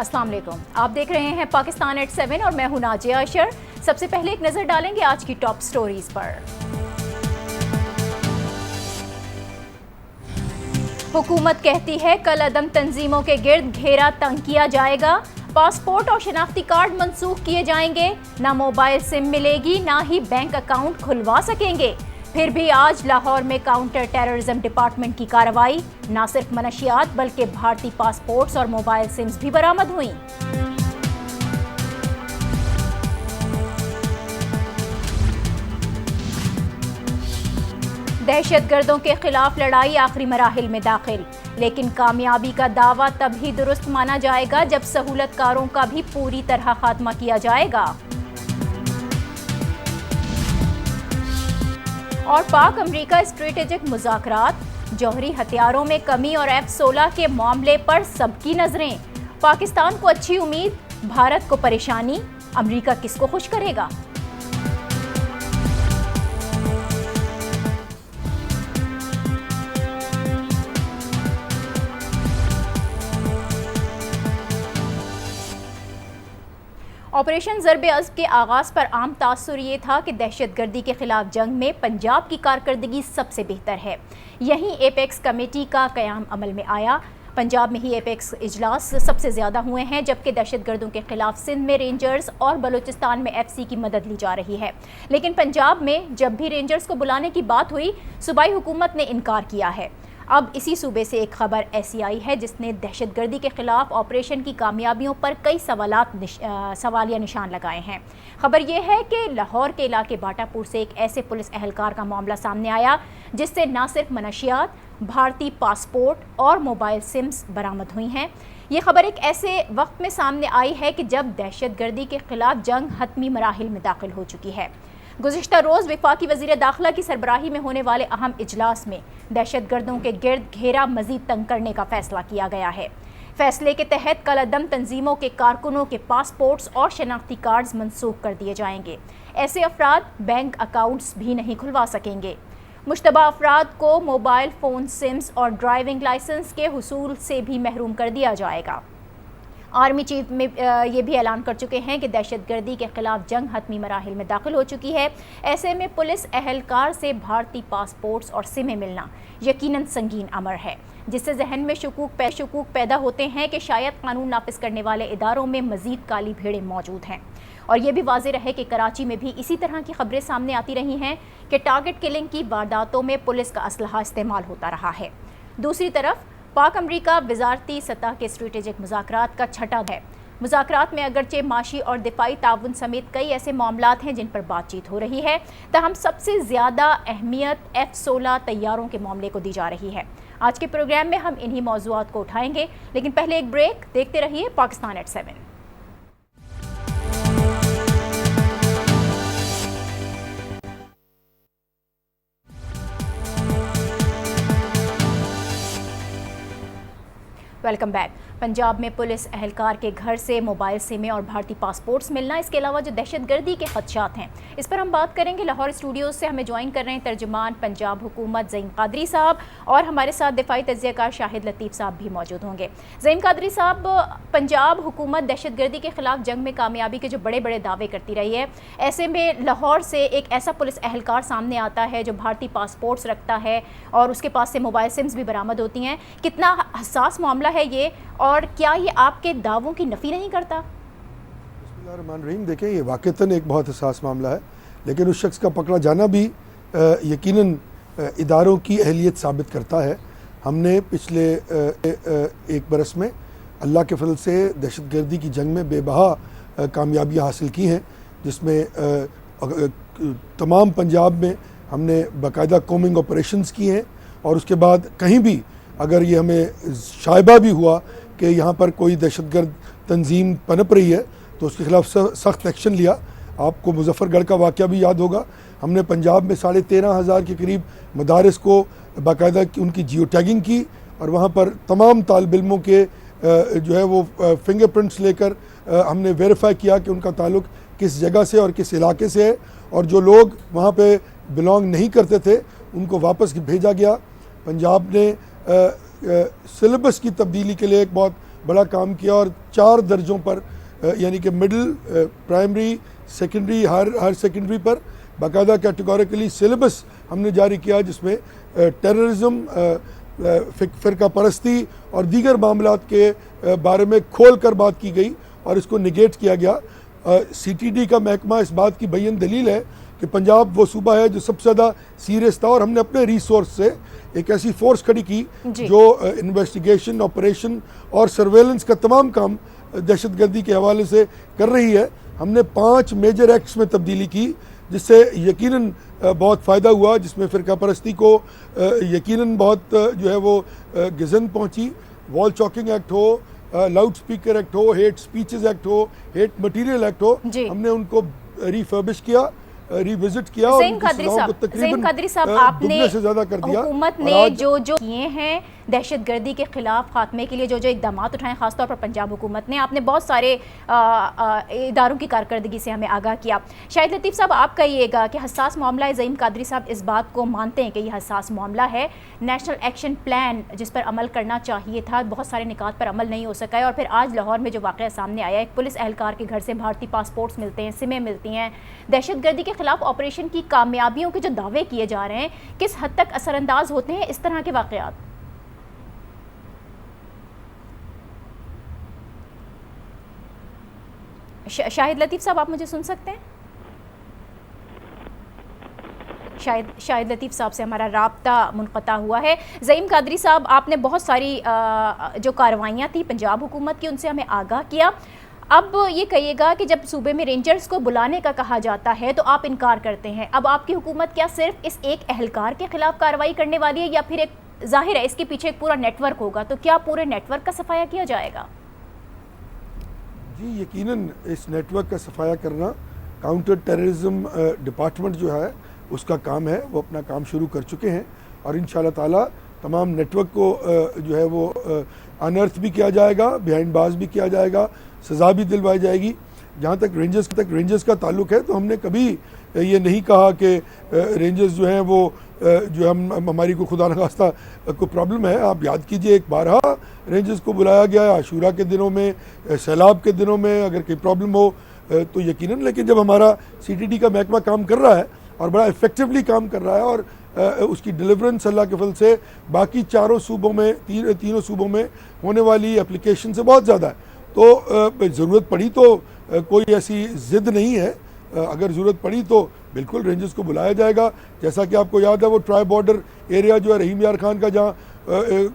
अस्सलाम वालेकुम। आप देख रहे हैं पाकिस्तान एट 7 और मैं हूं नाजिया अशर। सबसे पहले एक नजर डालेंगे आज की टॉप स्टोरीज पर। हुकूमत कहती है कल अदम तंजीमों के गिर्द घेरा तंग किया जाएगा। पासपोर्ट और शनाख्ती कार्ड मंसूख किए जाएंगे। ना मोबाइल सिम मिलेगी, ना ही बैंक अकाउंट खुलवा सकेंगे। फिर भी आज लाहौर में काउंटर टेररिज्म डिपार्टमेंट की कार्रवाई। न सिर्फ मनशियात बल्कि भारतीय पासपोर्ट्स और मोबाइल सिम्स भी बरामद हुई। दहशतगर्दों के खिलाफ लड़ाई आखिरी मराहिल में दाखिल, लेकिन कामयाबी का दावा तभी दुरुस्त माना जाएगा जब सहूलतकारों का भी पूरी तरह खात्मा किया जाएगा। और पाक अमरीका स्ट्रेटेजिक मुज़ाकरात, जौहरी हथियारों में कमी और F-16 के मामले पर सबकी नजरें। पाकिस्तान को अच्छी उम्मीद, भारत को परेशानी, अमरीका किसको खुश करेगा? ऑपरेशन ज़र्ब-ए-अज़्ब के आगाज़ पर आम तासुर ये था कि दहशतगर्दी के खिलाफ जंग में पंजाब की कारकर्दगी सबसे बेहतर है। यहीं एपेक्स कमेटी का क़याम अमल में आया। पंजाब में ही एपेक्स इजलास सबसे ज़्यादा हुए हैं, जबकि दहशतगर्दों के खिलाफ सिंध में रेंजर्स और बलूचिस्तान में FC की मदद ली जा रही है। लेकिन पंजाब में जब भी रेंजर्स को बुलाने की बात हुई, सूबाई हुकूमत ने इनकार किया है। अब इसी सूबे से एक खबर ऐसी आई है जिसने दहशतगर्दी के खिलाफ ऑपरेशन की कामयाबियों पर कई सवालिया निशान लगाए हैं। खबर यह है कि लाहौर के इलाके बाटापुर से एक ऐसे पुलिस एहलकार का मामला सामने आया जिससे न सिर्फ मनशियात, भारतीय पासपोर्ट और मोबाइल सिम्स बरामद हुई हैं। ये खबर एक ऐसे वक्त में सामने आई है कि जब दहशतगर्दी के खिलाफ जंग हतमी मराहिल में दाखिल हो चुकी है। गुज़िश्ता रोज़ वफाकी वज़ीर दाखिला की सरबराही में होने वाले अहम इजलास में दहशतगर्दों के गिर्द घेरा मज़ीद तंग करने का फैसला किया गया है। फैसले के तहत कल अदम तंजीमों के कारकुनों के पासपोर्ट्स और शनाख्ती कार्ड्स मनसूख कर दिए जाएंगे। ऐसे अफराद बैंक अकाउंट्स भी नहीं खुलवा सकेंगे। मुश्तबा अफराद को मोबाइल फ़ोन सिम्स और ड्राइविंग लाइसेंस के हुसूल से भी महरूम कर दिया जाएगा। आर्मी चीफ में ये भी ऐलान कर चुके हैं कि दहशतगर्दी के खिलाफ जंग हतमी मराहिल में दाखिल हो चुकी है। ऐसे में पुलिस एहलकार से भारतीय पासपोर्ट्स और सिमें मिलना यकीनन संगीन अमर है, जिससे जहन में शकूक पैदा होते हैं कि शायद कानून नाफिज करने वाले इदारों में मजीद काली भेड़ें मौजूद हैं। और ये भी वाज़ेह रहे कि कराची में भी इसी तरह की खबरें सामने आती रही हैं कि टारगेट किलिंग की वारदातों में पुलिस का असलहा इस्तेमाल होता रहा है। दूसरी तरफ पाक अमरीका वजारती सतह के स्ट्रेटेजिक मुज़ाकरात का छठा है। मुज़ाकरात में अगरचे माशी और दिफाई ताउन समेत कई ऐसे मामलात हैं जिन पर बातचीत हो रही है, तहम सबसे ज़्यादा अहमियत F-16 तैयारों के मामले को दी जा रही है। आज के प्रोग्राम में हम इन्हीं मौज़ूआत को उठाएंगे, लेकिन पहले एक ब्रेक। देखते रहिए Pakistan at 7। Welcome back. Punjab में पुलिस एहलकार के घर से मोबाइल सिमें और भारतीय पासपोर्ट्स मिलना, इसके अलावा जो दहशतगर्दी के खदशात हैं, इस पर हम बात करेंगे। लाहौर स्टूडियोज़ से हमें ज्वाइन कर रहे हैं तर्जुमान पंजाब हुकूमत ज़ईम कादरी साहब, और हमारे साथ दिफाई तज्ज़ियाकार शाहिद लतीफ़ साहब भी मौजूद होंगे। ज़ईम कादरी साहब, पंजाब हुकूमत दहशतगर्दी के खिलाफ जंग में कामयाबी के जो बड़े बड़े दावे करती रही है, ऐसे में लाहौर से एक ऐसा पुलिस एहलकार सामने आता है जो भारतीय पासपोर्ट्स रखता है और उसके पास से मोबाइल सिम्स भी बरामद होती हैं। कितना हसास मामला है ये, और क्या ये आपके दावों की नफ़ी नहीं करता? बिस्मिल्लाहिर्रहमानिर्रहीम। देखें, ये वाक़तन एक बहुत हसास मामला है, लेकिन उस शख्स का पकड़ा जाना भी यकीनन इदारों की अहलियत साबित करता है। हमने पिछले एक बरस में अल्लाह के फजल से दहशतगर्दी की जंग में बेबहा कामयाबियाँ हासिल की हैं, जिसमें तमाम पंजाब में हमने बाकायदा कोमिंग ऑपरेशंस किए हैं, और उसके बाद कहीं भी अगर ये हमें शायबा भी हुआ कि यहाँ पर कोई दहशतगर्द तंजीम पनप रही है तो उसके खिलाफ सख्त एक्शन लिया। आपको मुजफ्फरगढ़ का वाक़या भी याद होगा। हमने पंजाब में 13,500 के करीब मदारिस को बाकायदा उनकी जियो टैगिंग की, और वहाँ पर तमाम तालिब इल्मों के जो है वो फिंगरप्रिंट्स लेकर हमने वेरीफाई किया कि उनका ताल्लुक़ किस जगह से और किस इलाके से है, और जो लोग वहाँ पे बिलोंग नहीं करते थे उनको वापस भेजा गया। पंजाब ने सिलेबस की तब्दीली के लिए एक बहुत बड़ा काम किया और 4 दर्जों पर यानी कि मिडिल, प्राइमरी, सेकेंडरी, हर सेकेंडरी पर बाकायदा कैटेगोरिकली सिलेबस हमने जारी किया, जिसमें टेररिज्म, फ़िरका परस्ती और दीगर मामलात के बारे में खोल कर बात की गई और इसको निगेट किया गया। CTD का महकमा इस बात की बयन दलील है कि पंजाब वो सूबा है जो सबसे ज़्यादा सीरियस था और हमने अपने रिसोर्स से एक ऐसी फोर्स खड़ी की जो इन्वेस्टिगेशन, ऑपरेशन और सर्वेलेंस का तमाम काम दहशतगर्दी के हवाले से कर रही है। हमने 5 मेजर एक्ट्स में तब्दीली की जिससे यकीनन बहुत फ़ायदा हुआ, जिसमें फ़िरका परस्ती को यकीनन बहुत जो है वो गिज़न पहुंची। वॉल चॉकिंग एक्ट हो, लाउड स्पीकर एक्ट हो, हेट स्पीचेस एक्ट हो, हेट मटेरियल एक्ट हो, हमने उनको रिफर्बिश किया, रिविजिट किया और ज़हीम कादरी साहब, आपने से ज़्यादा कर दिया। हुकूमत ने जो किए हैं दहशतगर्दी के खिलाफ खात्मे के लिए जो इकदाम उठाए, खासतौर पर पंजाब हुकूमत ने, आपने बहुत सारे इदारों की कारकर्दगी से हमें आगाह किया। शाहिद लतीफ़ साहब, आप कहिएगा कि हसास मामला है, ज़हीम कादरी साहब इस बात को मानते हैं कि ये हसास मामला है, नेशनल एक्शन प्लान जिस पर अमल करना चाहिए था, बहुत सारे निकात पर अमल नहीं हो सका है और फिर आज लाहौर में जो वाक़या सामने आया, एक पुलिस एहलकार के घर से भारतीय पासपोर्ट्स मिलते हैं, सिमें मिलती हैं, दहशतगर्दी के खिलाफ ऑपरेशन की कामयाबियों के जो दावे किए जा रहे हैं, किस हद तक असरअंदाज होते हैं इस तरह के वाक़यात? शाहिद लतीफ़ साहब, आप मुझे सुन सकते हैं? शाहिद लतीफ़ साहब से हमारा राब्ता मुनक़ता हुआ है। ज़हीम कादरी साहब, आपने बहुत सारी जो कार्रवाइयाँ थी पंजाब हुकूमत की, उनसे हमें आगाह किया। अब ये कहिएगा कि जब सूबे में रेंजर्स को बुलाने का कहा जाता है तो आप इनकार करते हैं। अब आपकी हुकूमत क्या सिर्फ इस एक एहलकार के खिलाफ कार्रवाई करने वाली है या फिर एक, जाहिर है इसके पीछे एक पूरा नेटवर्क होगा, तो क्या पूरे नेटवर्क का सफाया किया जाएगा? जी, यकीनन इस नेटवर्क का सफाया करना काउंटर टेररिज्म डिपार्टमेंट जो है उसका काम है, वो अपना काम शुरू कर चुके हैं और इंशाअल्लाह ताला तमाम नेटवर्क को जो है वो अनर्थ भी किया जाएगा, बिहाइंड बार्स भी किया जाएगा, सज़ा भी दिलवाई जाएगी। जहाँ तक रेंजर्स का ताल्लुक है तो हमने कभी ये नहीं कहा कि रेंजर्स जो हैं वो जो हमारी को खुदा न खास्ता कोई प्रॉब्लम है। आप याद कीजिए, एक बारहा रेंजर्स को बुलाया गया आशूरा के दिनों में, सैलाब के दिनों में, अगर कोई प्रॉब्लम हो तो यकीनन। लेकिन जब हमारा CTD का महकमा काम कर रहा है और बड़ा इफेक्टिवली काम कर रहा है और उसकी डिलीवरेंस अल्लाह के फल से बाकी तीनों सूबों में होने वाली एप्लीकेशन से बहुत ज़्यादा है, तो ज़रूरत पड़ी तो कोई ऐसी ज़िद नहीं है। अगर ज़रूरत पड़ी तो बिल्कुल रेंजर्स को बुलाया जाएगा। जैसा कि आपको याद है वो ट्राई बॉर्डर एरिया जो है रहीम यार खान का, जहाँ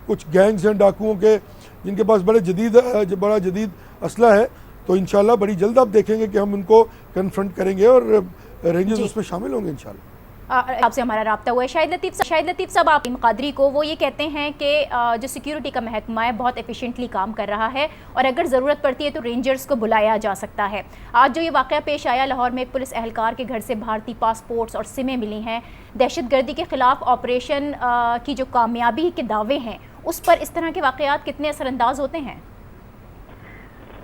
कुछ गैंग्स हैं डाकुओं के जिनके पास बड़ा जदीद असला है, तो इंशाल्लाह बड़ी जल्द आप देखेंगे कि हम उनको कन्फ्रंट करेंगे और रेंजर्स उसमें शामिल होंगे इंशाल्लाह। आपसे हमारा राब्ता हुआ है। शाहिद लतीफ़ साहब, आप कादरी को वो ये कहते हैं कि जो सिक्योरिटी का महकमा है बहुत एफिशिएंटली काम कर रहा है और अगर ज़रूरत पड़ती है तो रेंजर्स को बुलाया जा सकता है। आज जो ये वाक़या पेश आया लाहौर में, एक पुलिस एहलकार के घर से भारतीय पासपोर्ट्स और सिमें मिली हैं, दहशतगर्दी के ख़िलाफ़ ऑपरेशन की जो कामयाबी के दावे हैं, उस पर इस तरह के वाक़यात कितने असरअंदाज होते हैं?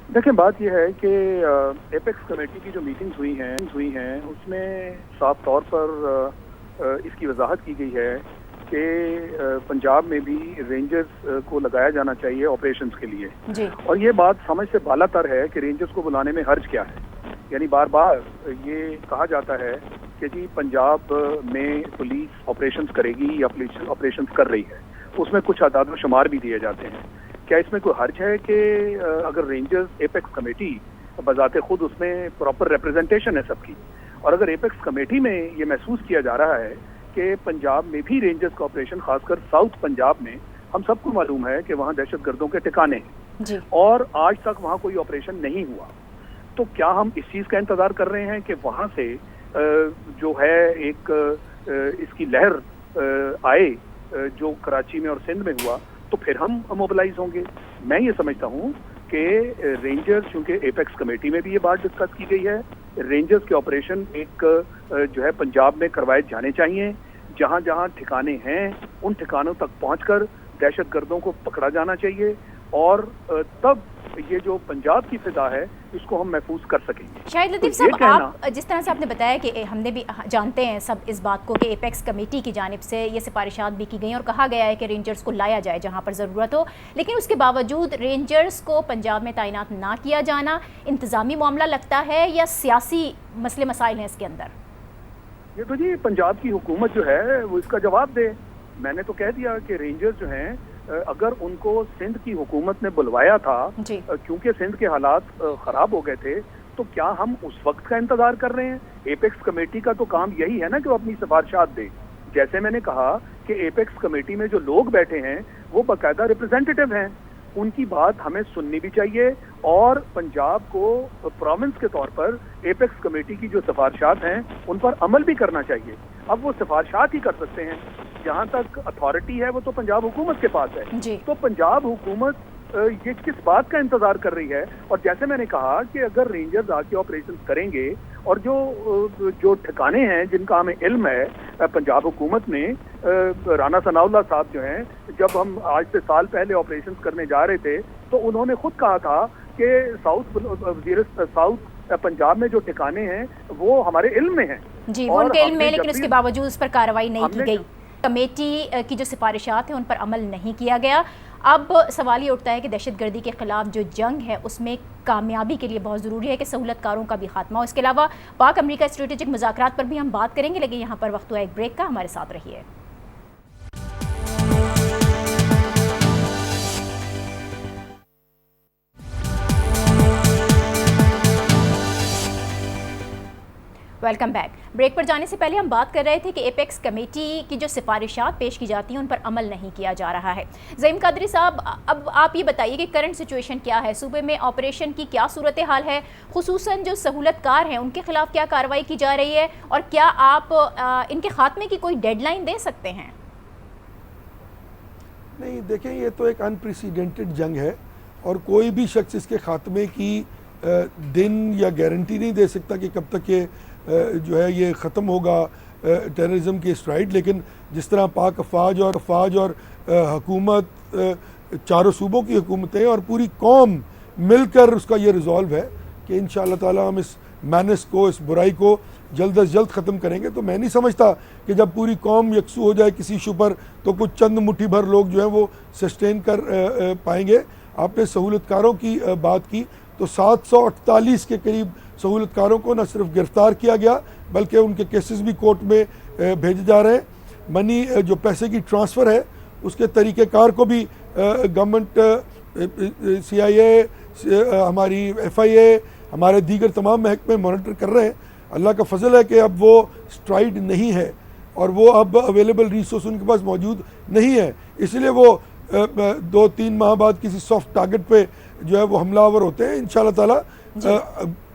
देखिए, बात यह है कि एपेक्स कमेटी की जो मीटिंग्स हुई हैं उसमें साफ तौर पर इसकी वजाहत की गई है कि पंजाब में भी रेंजर्स को लगाया जाना चाहिए ऑपरेशंस के लिए जी। और ये बात समझ से बालातर है कि रेंजर्स को बुलाने में हर्ज क्या है। यानी बार बार ये कहा जाता है कि जी पंजाब में पुलिस ऑपरेशंस करेगी या पुलिस ऑपरेशंस कर रही है, उसमें कुछ आदाद व शुमार भी दिए जाते हैं। क्या इसमें कोई हर्ज है कि अगर रेंजर्स एपेक्स कमेटी बजाते खुद उसमें प्रॉपर रिप्रेजेंटेशन है सबकी, और अगर एपेक्स कमेटी में ये महसूस किया जा रहा है कि पंजाब में भी रेंजर्स का ऑपरेशन, खासकर साउथ पंजाब में, हम सबको मालूम है कि वहाँ दहशतगर्दों के ठिकाने हैं और आज तक वहाँ कोई ऑपरेशन नहीं हुआ, तो क्या हम इस चीज़ का इंतजार कर रहे हैं कि वहाँ से जो है एक इसकी लहर आए जो कराची में और सिंध में हुआ, तो फिर हम मोबिलाइज होंगे। मैं ये समझता हूँ कि रेंजर्स, चूंकि एपेक्स कमेटी में भी ये बात डिस्कस की गई है, रेंजर्स के ऑपरेशन एक जो है पंजाब में करवाए जाने चाहिए। जहाँ जहाँ ठिकाने हैं उन ठिकानों तक पहुँचकर दहशतगर्दों को पकड़ा जाना चाहिए और तब ये जो पंजाब की फिजा है इसको हम महफूज कर सकेंगे। शाहिद लतीफ़ तो ये साहब, आप जिस तरह से आपने बताया कि हमने भी जानते हैं सब इस बात को कि एपेक्स कमेटी की जानिब से ये सिफारिशात भी की गई और कहा गया है कि रेंजर्स को लाया जाए जहाँ पर ज़रूरत हो, लेकिन उसके बावजूद रेंजर्स को पंजाब में तैनात ना किया जाना इंतज़ामी मामला लगता है या सियासी मसले मसाइल हैं इसके अंदर? ये तो जी पंजाब की हुकूमत जो है वो इसका जवाब दे। मैंने तो कह दिया कि रेंजर्स जो हैं अगर उनको सिंध की हुकूमत ने बुलवाया था क्योंकि सिंध के हालात खराब हो गए थे, तो क्या हम उस वक्त का इंतजार कर रहे हैं? एपेक्स कमेटी का तो काम यही है ना कि वो अपनी सिफारिशात दे। जैसे मैंने कहा कि एपेक्स कमेटी में जो लोग बैठे हैं वो बाकायदा रिप्रेजेंटेटिव हैं, उनकी बात हमें सुननी भी चाहिए और पंजाब को प्रोविंस के तौर पर एपेक्स कमेटी की जो सिफारिशात हैं उन पर अमल भी करना चाहिए। अब वो सिफारिशात ही कर सकते हैं, जहाँ तक अथॉरिटी है वो तो पंजाब हुकूमत के पास है। तो पंजाब हुकूमत ये किस बात का इंतजार कर रही है? और जैसे मैंने कहा कि अगर रेंजर्स आके ऑपरेशन करेंगे और जो ठिकाने हैं जिनका हमें इल्म है पंजाब हुकूमत में, राना सनाउल्लाह साहब जो हैं, जब हम आज से साल पहले ऑपरेशन करने जा रहे थे तो उन्होंने खुद कहा था कि साउथ पंजाब में जो ठिकाने हैं वो हमारे इल्म में हैं। जी, वो उनके इल्म में, लेकिन उसके बावजूद उस पर कार्रवाई नहीं की गई। कमेटी की जो सिफारिशात हैं उन पर अमल नहीं किया गया। अब सवाल ये उठता है कि दहशतगर्दी के खिलाफ जो जंग है उसमें कामयाबी के लिए बहुत ज़रूरी है कि सहूलतकारों का भी खात्मा हो। इसके अलावा पाक अमेरिका स्ट्रेटेजिक मुज़ाकरात पर भी हम बात करेंगे, लेकिन यहाँ पर वक्त हुआ एक ब्रेक का। हमारे साथ रहिए। Welcome back. ब्रेक पर जाने से पहले हम बात कर रहे थे कि एपेक्स कमेटी की जो सिफारिशात पेश की जाती हैं उन पर अमल नहीं किया जा रहा है। ज़हीम कादरी साहब, अब आप ये बताइए कि करंट सिचुएशन क्या है, सूबे में ऑपरेशन की क्या सूरत हाल है, खुसूसन जो सहूलतकार हैं उनके खिलाफ क्या कार्रवाई की जा रही है और क्या आप इनके खात्मे की कोई डेडलाइन दे सकते हैं? नहीं, देखें, ये तो एक अनप्रेसिडेंटेड जंग है और कोई भी शख्स इसके खात्मे की दिन या गारंटी नहीं दे सकता कि कब तक ये जो है ये ख़त्म होगा टेररिज्म के स्ट्राइड। लेकिन जिस तरह पाक अफवाज और हुकूमत, चारों सूबों की हुकूमतें और पूरी कौम मिलकर उसका ये रिजॉल्व है कि इंशाअल्लाह ताला हम इस मैनस को, इस बुराई को जल्द अज जल्द ख़त्म करेंगे। तो मैं नहीं समझता कि जब पूरी कौम यकसू हो जाए किसी इशू पर तो कुछ चंद मुट्ठी भर लोग जो हैं वो सस्टेन कर पाएंगे। आपने सहूलतकारों की बात की तो 748 के करीब सहूलतकारों को न सिर्फ गिरफ्तार किया गया बल्कि उनके केसेस भी कोर्ट में भेजे जा रहे हैं। मनी जो पैसे की ट्रांसफ़र है उसके तरीक़ेकार को भी गवर्नमेंट, CIA, हमारी FIA, हमारे दीगर तमाम महकमे मॉनिटर कर रहे हैं। अल्लाह का फजल है कि अब वो स्ट्राइड नहीं है और वो अब अवेलेबल रिसोर्स उनके पास मौजूद नहीं है, इसलिए वो 2-3 माह बाद किसी सॉफ्ट टारगेट पे जो है वो हमलावर होते हैं। इंशाअल्लाह ताला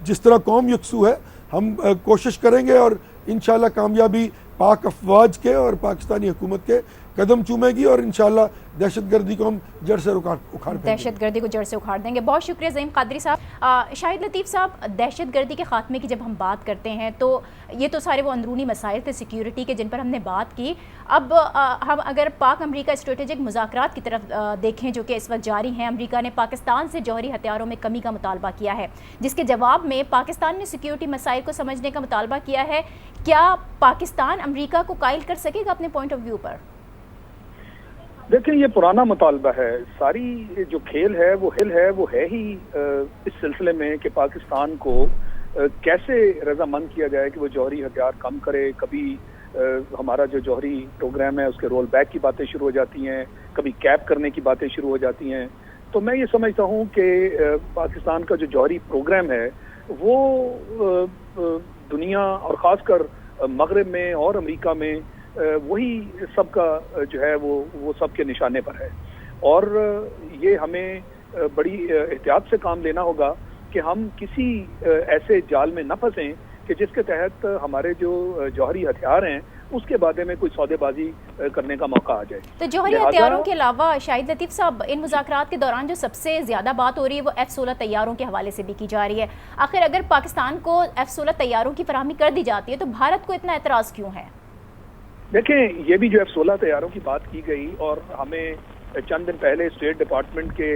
जिस तरह कौम यकसू है हम कोशिश करेंगे और इंशाअल्लाह कामयाबी पाक अफवाज के और पाकिस्तानी हुकूमत के कदम चूमेगी और इंशाअल्लाह दहशतगर्दी को हम जड़ से उखाड़ देंगे। दहशतगर्दी को जड़ से उखाड़ देंगे। बहुत शुक्रिया ज़हीम कादरी साहब। शाहिद लतीफ़ साहब, दहशतगर्दी के ख़ात्मे की जब हम बात करते हैं तो ये तो सारे वो अंदरूनी मसाइल थे सिक्योरिटी के जिन पर हमने बात की। अब हम अगर पाक अमेरिका स्ट्रेटेजिक मुज़ाकरात की तरफ देखें जो कि इस वक्त जारी हैं, अमेरिका ने पाकिस्तान से जौहरी हथियारों में कमी का मुतालबा किया है, जिसके जवाब में पाकिस्तान ने सिक्योरिटी मसाइल को समझने का मुतालबा किया है। क्या पाकिस्तान अमेरिका को कायल कर सकेगा अपने पॉइंट ऑफ व्यू पर? देखिए, ये पुराना मुतालबा है। सारी जो खेल है वो है ही इस सिलसिले में कि पाकिस्तान को कैसे रजामंद किया जाए कि वो जौहरी हथियार कम करे। कभी हमारा जो जौहरी प्रोग्राम है उसके रोल बैक की बातें शुरू हो जाती हैं, कभी कैप करने की बातें शुरू हो जाती हैं। तो मैं ये समझता हूँ कि पाकिस्तान का जो जौहरी प्रोग्राम है वो दुनिया और ख़ासकर मगरब में और अमेरिका में वही सबका जो है वो सबके निशाने पर है। और ये हमें बड़ी एहतियात से काम लेना होगा कि हम किसी ऐसे जाल में न फंसें कि जिसके तहत हमारे जो जौहरी हथियार हैं उसके बारे में कोई सौदेबाजी करने का मौका आ जाए। तो जौहरी हथियारों के अलावा शाहिद लतीफ़ साहब, इन मुज़ाकरात के दौरान जो सबसे ज़्यादा बात हो रही है वो F-16 तैयारों के हवाले से भी की जा रही है। आखिर अगर पाकिस्तान को F-16 तैयारों की फराहमी कर दी जाती है तो भारत को इतना एतराज़ क्यों है? देखें, ये भी जो F-16 तैयारों की बात की गई और हमें चंद दिन पहले स्टेट डिपार्टमेंट के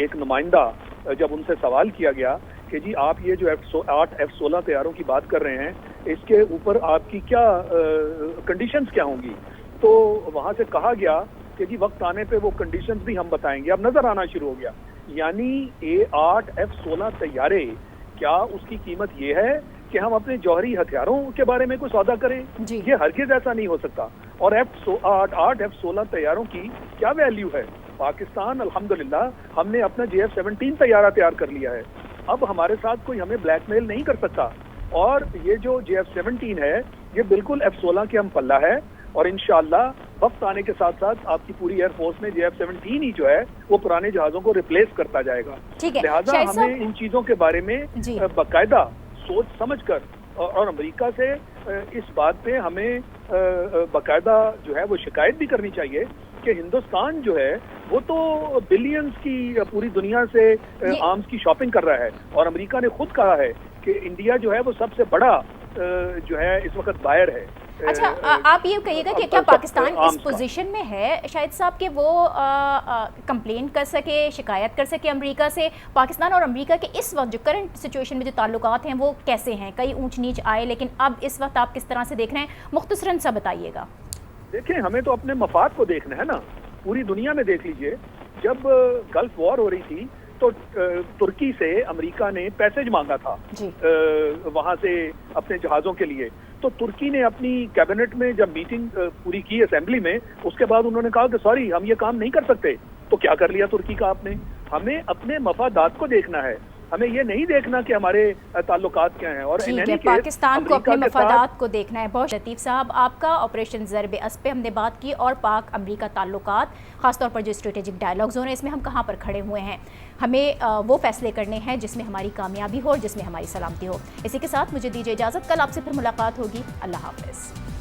एक नुमाइंदा जब उनसे सवाल किया गया कि जी आप ये जो F-8 F-16 तैयारों की बात कर रहे हैं, इसके ऊपर आपकी क्या कंडीशंस क्या होंगी, तो वहाँ से कहा गया कि जी वक्त आने पे वो कंडीशंस भी हम बताएंगे। अब नजर आना शुरू हो गया, यानी A-8 F-16 तैयारे, क्या उसकी कीमत ये है कि हम अपने जौहरी हथियारों के बारे में कोई सौदा करें? ये हरगिज ऐसा नहीं हो सकता। और F-8 F-16 तैयारों की क्या वैल्यू है? पाकिस्तान अल्हम्दुलिल्लाह हमने अपना JF-17 तैयारा तैयार कर लिया है। अब हमारे साथ कोई हमें ब्लैकमेल नहीं कर सकता। और ये जो JF-17 है, ये बिल्कुल F-16 के हम पल्ला है, और इंशाअल्लाह वक्त आने के साथ साथ आपकी पूरी एयरफोर्स में JF-17 ही जो है वो पुराने जहाजों को रिप्लेस करता जाएगा। लिहाजा हमें इन चीजों के बारे में बाकायदा सोच समझ कर, और अमेरिका से इस बात पे हमें बाकायदा जो है वो शिकायत भी करनी चाहिए कि हिंदुस्तान जो है वो तो बिलियंस की पूरी दुनिया से आर्म्स की शॉपिंग कर रहा है, और अमेरिका ने खुद कहा है कि इंडिया जो है वो सबसे बड़ा जो है इस वक्त बायर है। अच्छा, आप ये कहिएगा कि क्या पाकिस्तान इस पोजीशन में है शाहिद साहब कि वो कंप्लेन कर सके, शिकायत कर सके अमेरिका से? पाकिस्तान और अमेरिका के इस वक्त जो करंट सिचुएशन में जो ताल्लुकात हैं वो कैसे हैं? कई ऊंच नीच आए, लेकिन अब इस वक्त आप किस तरह से देख रहे हैं? मुख्तसरन सा बताइएगा। देखें, हमें तो अपने मफाद को देखना है ना। पूरी दुनिया में देख लीजिए, जब गल्फ वॉर हो रही थी तो तुर्की से अमेरिका ने पैसेज मांगा था वहां से अपने जहाजों के लिए। तो तुर्की ने अपनी कैबिनेट में जब मीटिंग पूरी की असेंबली में, उसके बाद उन्होंने कहा कि सॉरी हम ये काम नहीं कर सकते। तो क्या कर लिया तुर्की का आपने? हमें अपने मफादात को देखना है, हमें ये नहीं देखना कि हमारे ताल्लुकात क्या हैं। और पाकिस्तान को अपने मफादात को देखना है। बहुत लतीफ़ साहब, आपका ऑपरेशन ज़र्ब-ए-असद पे हमने बात की, और पाक अमेरिका ताल्लुकात, ख़ासतौर पर जो स्ट्रेटेजिक डायलॉग जोन है, इसमें हम कहाँ पर खड़े हुए हैं। हमें वो फैसले करने हैं जिसमें हमारी कामयाबी हो और जिसमें हमारी सलामती हो। इसी के साथ मुझे दीजिए इजाज़त, कल आपसे फिर मुलाकात होगी। अल्लाह हाफ़िज़।